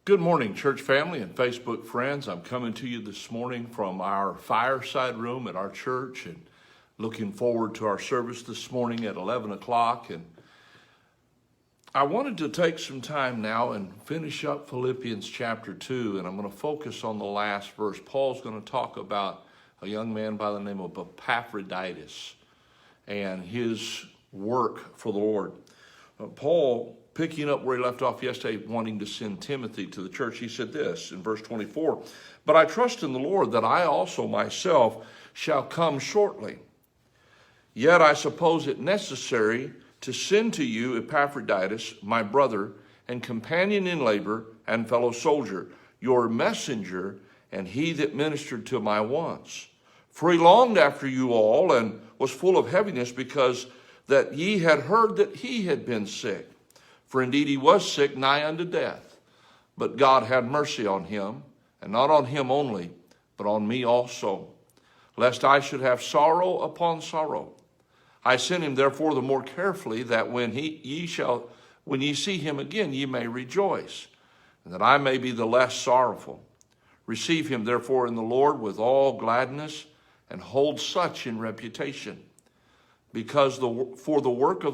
Good morning, church family and Facebook friends. I'm coming to you this morning from our fireside room at our church and looking forward to our service this morning at 11 o'clock. And I wanted to take some time now and finish up Philippians chapter 2, and I'm going to focus on the last verse. Paul's going to talk about a young man by the name of Epaphroditus and his work for the Lord. Paul, picking up where he left off yesterday, wanting to send Timothy to the church, he said this in verse 24, "But I trust in the Lord that I also myself shall come shortly. Yet I suppose it necessary to send to you Epaphroditus, my brother and companion in labor and fellow soldier, your messenger, and he that ministered to my wants. For he longed after you all, and was full of heaviness, because that ye had heard that he had been sick. For indeed he was sick, nigh unto death. But God had mercy on him, and not on him only, but on me also, lest I should have sorrow upon sorrow. I sent him therefore the more carefully, that when ye see him again, ye may rejoice, and that I may be the less sorrowful. Receive him therefore in the Lord with all gladness, and hold such in reputation, because for the work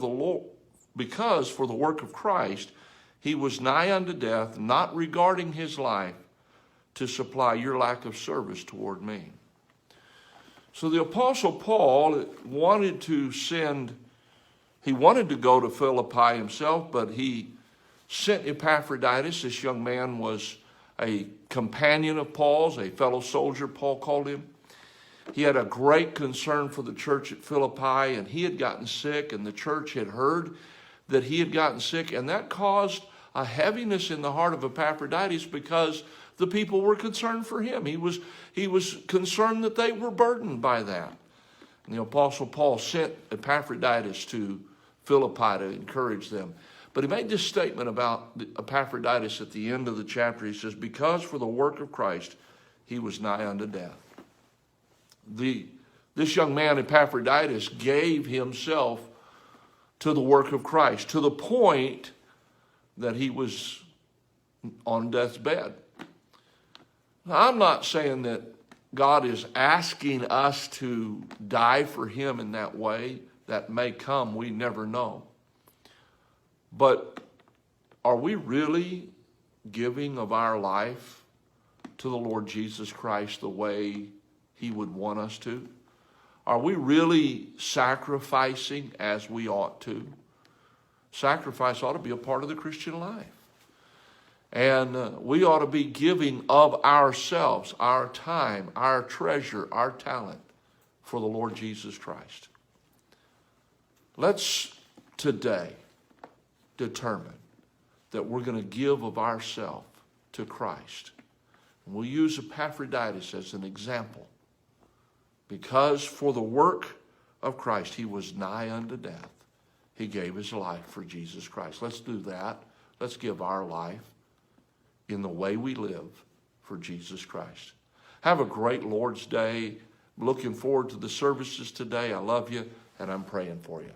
of Christ he was nigh unto death, not regarding his life, to supply your lack of service toward me." So the Apostle Paul wanted to go to Philippi himself, but he sent Epaphroditus. This young man was a companion of Paul's, a fellow soldier, Paul called him. He had a great concern for the church at Philippi, and he had gotten sick, and the church had heard that he had gotten sick, and that caused a heaviness in the heart of Epaphroditus, because the people were concerned for him. He was concerned that they were burdened by that. And the Apostle Paul sent Epaphroditus to Philippi to encourage them. But he made this statement about Epaphroditus at the end of the chapter. He says, "Because for the work of Christ he was nigh unto death." This young man, Epaphroditus, gave himself to the work of Christ, to the point that he was on death's bed. Now, I'm not saying that God is asking us to die for him in that way. That may come, we never know. But are we really giving of our life to the Lord Jesus Christ the way he would want us to? Are we really sacrificing as we ought to? Sacrifice ought to be a part of the Christian life. And we ought to be giving of ourselves, our time, our treasure, our talent for the Lord Jesus Christ. Let's today determine that we're going to give of ourselves to Christ. We'll use Epaphroditus as an example. Because for the work of Christ, he was nigh unto death. He gave his life for Jesus Christ. Let's do that. Let's give our life in the way we live for Jesus Christ. Have a great Lord's Day. Looking forward to the services today. I love you, and I'm praying for you.